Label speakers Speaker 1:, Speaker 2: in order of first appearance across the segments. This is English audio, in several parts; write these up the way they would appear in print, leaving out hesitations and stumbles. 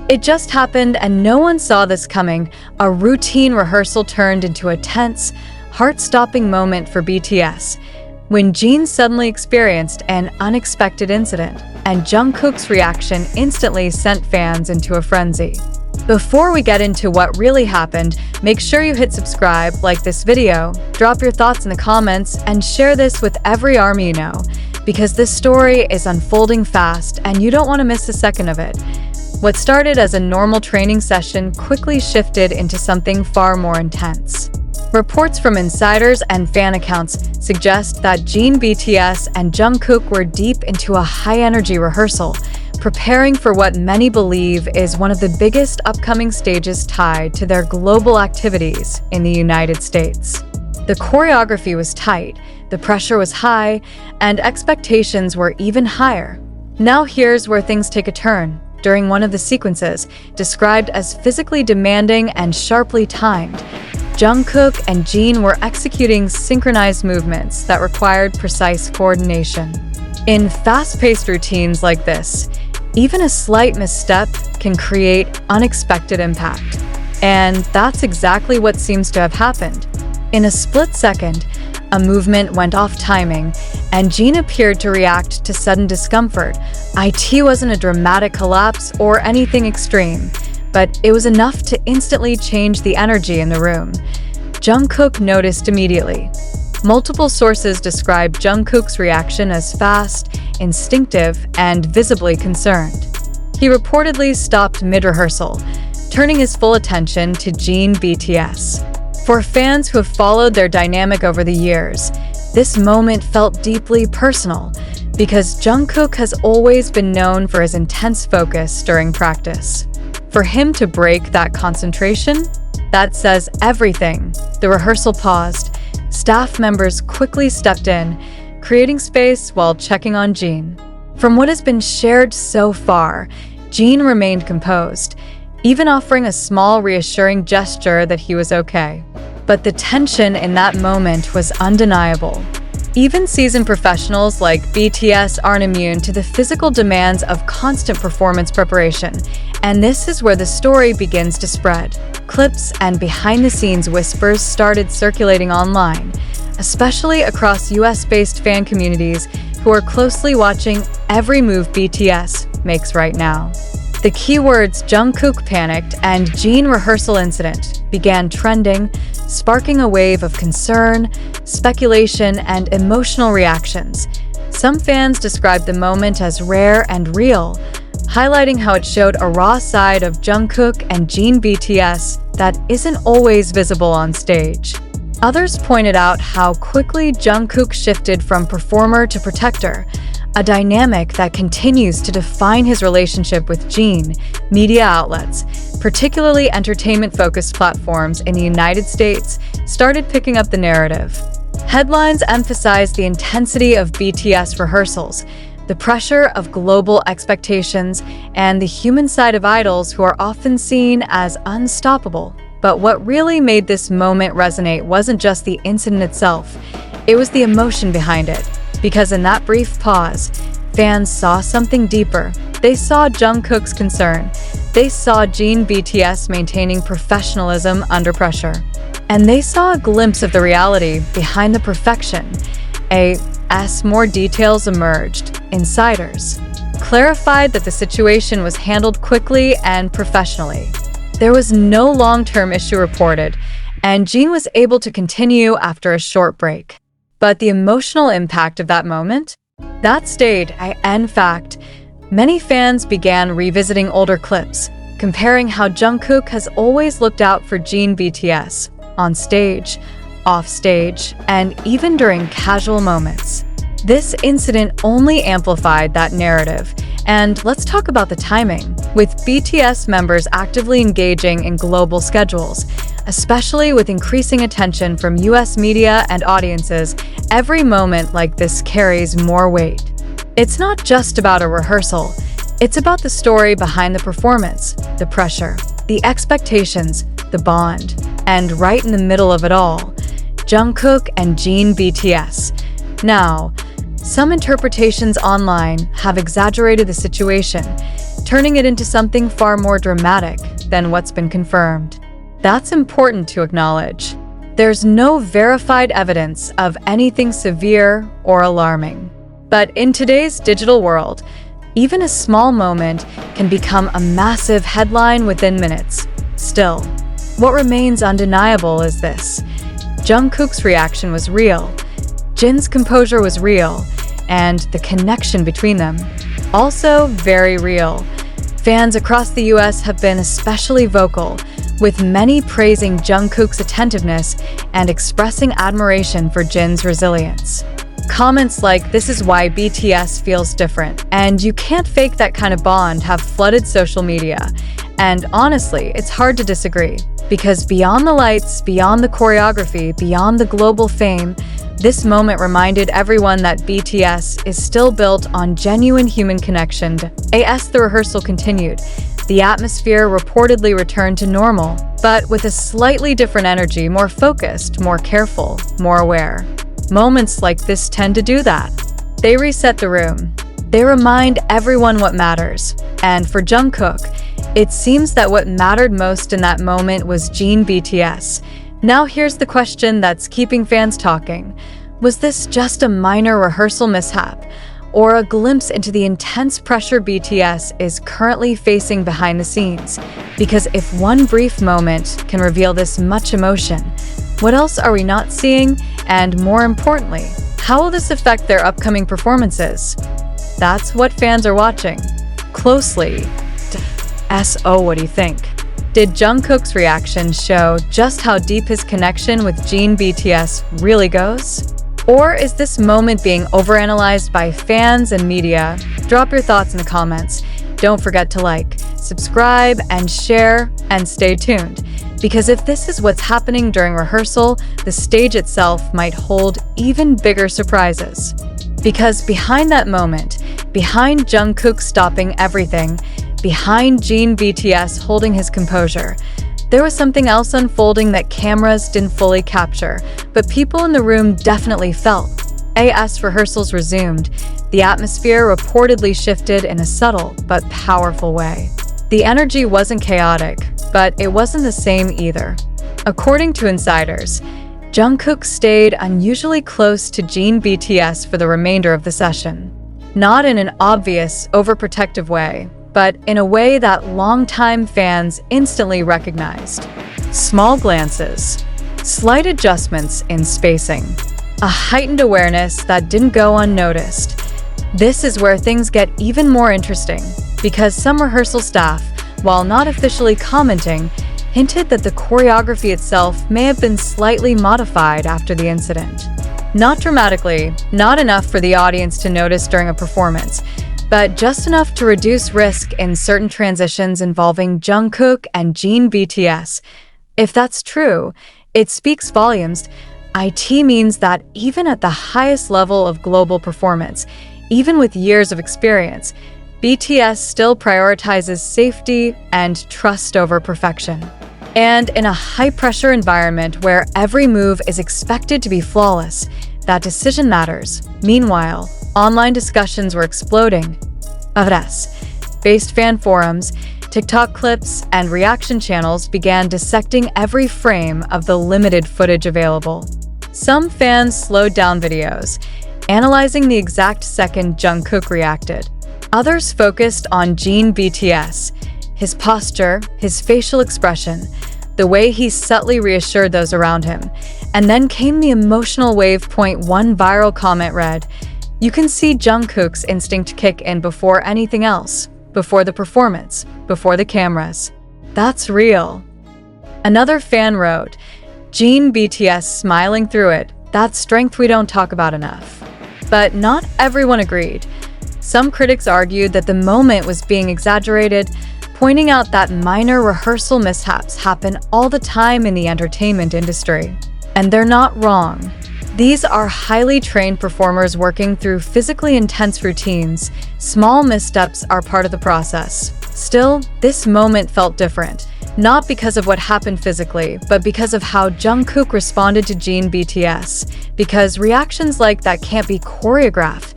Speaker 1: It just happened and no one saw this coming. A routine rehearsal turned into a tense, heart-stopping moment for BTS when Jin suddenly experienced an unexpected incident, and Jungkook's reaction instantly sent fans into a frenzy. Before we get into what really happened, make sure you hit subscribe, like this video, drop your thoughts in the comments, and share this with every ARMY you know, because this story is unfolding fast and you don't want to miss a second of it. What started as a normal training session quickly shifted into something far more intense. Reports from insiders and fan accounts suggest that Jin BTS and Jungkook were deep into a high-energy rehearsal, preparing for what many believe is one of the biggest upcoming stages tied to their global activities in the United States. The choreography was tight, the pressure was high, and expectations were even higher. Now here's where things take a turn. During one of the sequences, described as physically demanding and sharply timed, Jungkook and Jin were executing synchronized movements that required precise coordination. In fast-paced routines like this, even a slight misstep can create unexpected impact. And that's exactly what seems to have happened. In a split second, a movement went off timing, and Jin appeared to react to sudden discomfort. It wasn't a dramatic collapse or anything extreme, but it was enough to instantly change the energy in the room. Jungkook noticed immediately. Multiple sources describe Jungkook's reaction as fast, instinctive, and visibly concerned. He reportedly stopped mid-rehearsal, turning his full attention to Jin BTS. For fans who have followed their dynamic over the years, this moment felt deeply personal because Jungkook has always been known for his intense focus during practice. For him to break that concentration, that says everything. The rehearsal paused. Staff members quickly stepped in, creating space while checking on Jin. From what has been shared so far, Jin remained composed, even offering a small reassuring gesture that he was okay. But the tension in that moment was undeniable. Even seasoned professionals like BTS aren't immune to the physical demands of constant performance preparation, and this is where the story begins to spread. Clips and behind-the-scenes whispers started circulating online, especially across US-based fan communities who are closely watching every move BTS makes right now. The keywords Jungkook panicked and Jin rehearsal incident began trending, sparking a wave of concern, speculation, and emotional reactions. Some fans described the moment as rare and real, highlighting how it showed a raw side of Jungkook and Jin BTS that isn't always visible on stage. Others pointed out how quickly Jungkook shifted from performer to protector, a dynamic that continues to define his relationship with Jin. Media outlets, particularly entertainment-focused platforms in the United States, started picking up the narrative. Headlines emphasized the intensity of BTS rehearsals, the pressure of global expectations, and the human side of idols who are often seen as unstoppable. But what really made this moment resonate wasn't just the incident itself, it was the emotion behind it. Because in that brief pause, fans saw something deeper. They saw Jungkook's concern. They saw Jin BTS maintaining professionalism under pressure. And they saw a glimpse of the reality behind the perfection. As more details emerged, insiders clarified that the situation was handled quickly and professionally. There was no long-term issue reported, and Jin was able to continue after a short break. But the emotional impact of that moment? That stayed. In fact, many fans began revisiting older clips, comparing how Jungkook has always looked out for Jin BTS, on stage, off stage, and even during casual moments. This incident only amplified that narrative. And let's talk about the timing. With BTS members actively engaging in global schedules, especially with increasing attention from US media and audiences, every moment like this carries more weight. It's not just about a rehearsal. It's about the story behind the performance, the pressure, the expectations, the bond. And right in the middle of it all, Jungkook and Jin BTS. Now, some interpretations online have exaggerated the situation, turning it into something far more dramatic than what's been confirmed. That's important to acknowledge. There's no verified evidence of anything severe or alarming. But in today's digital world, even a small moment can become a massive headline within minutes. Still, what remains undeniable is this: Jungkook's reaction was real, Jin's composure was real, and the connection between them also very real. Fans across the US have been especially vocal, with many praising Jungkook's attentiveness and expressing admiration for Jin's resilience. Comments like "this is why BTS feels different" and "you can't fake that kind of bond" have flooded social media. And honestly, it's hard to disagree, because beyond the lights, beyond the choreography, beyond the global fame, this moment reminded everyone that BTS is still built on genuine human connection. As the rehearsal continued, the atmosphere reportedly returned to normal, but with a slightly different energy, more focused, more careful, more aware. Moments like this tend to do that. They reset the room. They remind everyone what matters. And for Jungkook, it seems that what mattered most in that moment was Jin BTS. Now here's the question that's keeping fans talking. Was this just a minor rehearsal mishap, or a glimpse into the intense pressure BTS is currently facing behind the scenes? Because if one brief moment can reveal this much emotion, what else are we not seeing? And more importantly, how will this affect their upcoming performances? That's what fans are watching closely. So what do you think? Did Jungkook's reaction show just how deep his connection with Jin BTS really goes? Or is this moment being overanalyzed by fans and media? Drop your thoughts in the comments. Don't forget to like, subscribe, and share, and stay tuned. Because if this is what's happening during rehearsal, the stage itself might hold even bigger surprises. Because behind that moment, behind Jungkook stopping everything, behind Jin BTS holding his composure, there was something else unfolding that cameras didn't fully capture, but people in the room definitely felt. As rehearsals resumed, the atmosphere reportedly shifted in a subtle but powerful way. The energy wasn't chaotic, but it wasn't the same either. According to insiders, Jungkook stayed unusually close to Jin BTS for the remainder of the session. Not in an obvious, overprotective way, but in a way that longtime fans instantly recognized. Small glances, slight adjustments in spacing, a heightened awareness that didn't go unnoticed. This is where things get even more interesting, because some rehearsal staff, while not officially commenting, hinted that the choreography itself may have been slightly modified after the incident. Not dramatically, not enough for the audience to notice during a performance, but just enough to reduce risk in certain transitions involving Jungkook and Jin BTS. If that's true, it speaks volumes. It means that even at the highest level of global performance, even with years of experience, BTS still prioritizes safety and trust over perfection. And in a high-pressure environment where every move is expected to be flawless, that decision matters. Meanwhile, online discussions were exploding. Based fan forums, TikTok clips, and reaction channels began dissecting every frame of the limited footage available. Some fans slowed down videos, analyzing the exact second Jungkook reacted. Others focused on Jin BTS, his posture, his facial expression, the way he subtly reassured those around him. And then came the emotional wave. One viral comment read, "You can see Jungkook's instinct kick in before anything else, before the performance, before the cameras. That's real." Another fan wrote, "Jin BTS smiling through it, that's strength we don't talk about enough." But not everyone agreed. Some critics argued that the moment was being exaggerated, pointing out that minor rehearsal mishaps happen all the time in the entertainment industry. And they're not wrong. These are highly trained performers working through physically intense routines. Small missteps are part of the process. Still, this moment felt different, not because of what happened physically, but because of how Jungkook responded to Jin BTS. Because reactions like that can't be choreographed.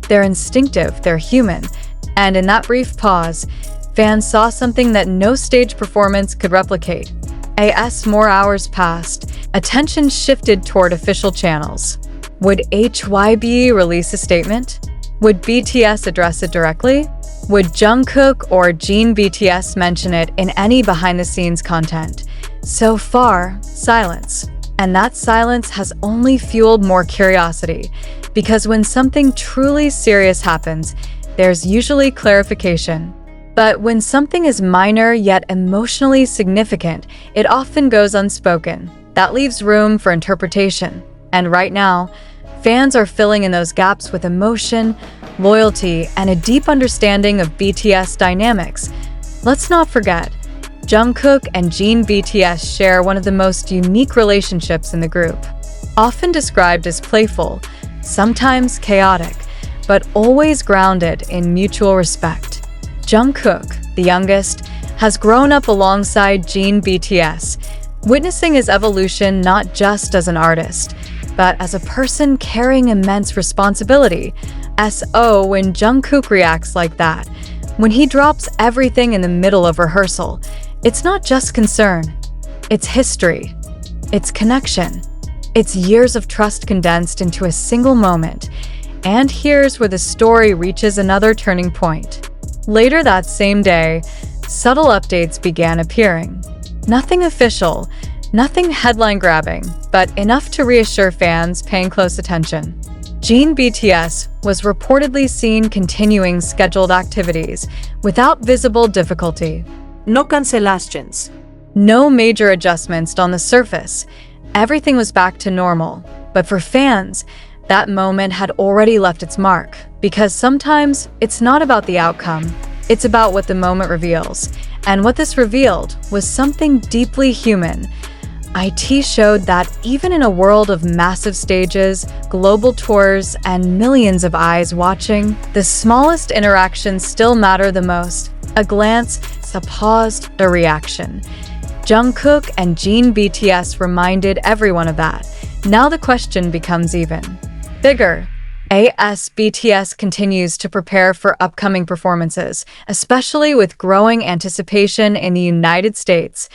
Speaker 1: They're instinctive, they're human. And in that brief pause, fans saw something that no stage performance could replicate. As more hours passed, attention shifted toward official channels. Would HYB release a statement? Would BTS address it directly? Would Jungkook or Jin BTS mention it in any behind-the-scenes content? So far, silence. And that silence has only fueled more curiosity, because when something truly serious happens, there's usually clarification. But when something is minor yet emotionally significant, it often goes unspoken. That leaves room for interpretation. And right now, fans are filling in those gaps with emotion, loyalty, and a deep understanding of BTS dynamics. Let's not forget, Jungkook and Jin BTS share one of the most unique relationships in the group. Often described as playful, sometimes chaotic, but always grounded in mutual respect. Jungkook, the youngest, has grown up alongside Jin BTS, witnessing his evolution not just as an artist, but as a person carrying immense responsibility. When Jungkook reacts like that, when he drops everything in the middle of rehearsal, it's not just concern, it's history, it's connection, it's years of trust condensed into a single moment. And here's where the story reaches another turning point. Later that same day, subtle updates began appearing. Nothing official, nothing headline-grabbing, but enough to reassure fans paying close attention. Jin BTS was reportedly seen continuing scheduled activities without visible difficulty.
Speaker 2: No cancelations.
Speaker 1: No major adjustments on the surface. Everything was back to normal. But for fans, that moment had already left its mark, because sometimes it's not about the outcome, it's about what the moment reveals. And what this revealed was something deeply human. IT showed that even in a world of massive stages, global tours, and millions of eyes watching, the smallest interactions still matter the most. A glance, a pause, a reaction. Jungkook and Jin BTS reminded everyone of that. Now the question becomes even bigger. BTS continues to prepare for upcoming performances, especially with growing anticipation in the United States.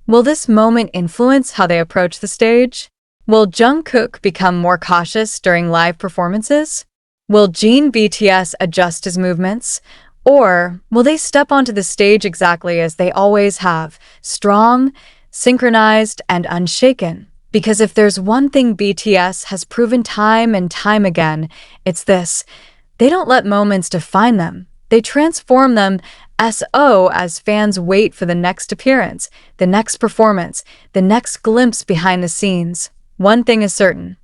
Speaker 1: Will this moment influence how they approach the stage? Will Jungkook become more cautious during live performances? Will Jin BTS adjust his movements? Or will they step onto the stage exactly as they always have, strong, synchronized, and unshaken? Because if there's one thing BTS has proven time and time again, it's this: they don't let moments define them. They transform them as fans wait for the next appearance, the next performance, the next glimpse behind the scenes. One thing is certain: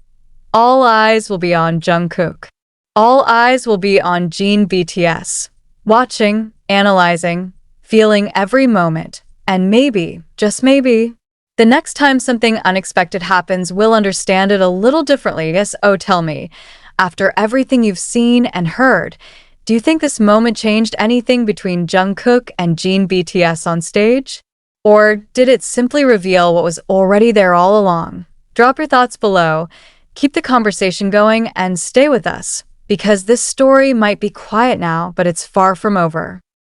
Speaker 1: all eyes will be on Jungkook. All eyes will be on Jin BTS. Watching, analyzing, feeling every moment, and maybe, just maybe, the next time something unexpected happens, we'll understand it a little differently. Tell me, after everything you've seen and heard, do you think this moment changed anything between Jungkook and Jin BTS on stage? Or did it simply reveal what was already there all along? Drop your thoughts below, keep the conversation going, and stay with us, because this story might be quiet now, but it's far from over.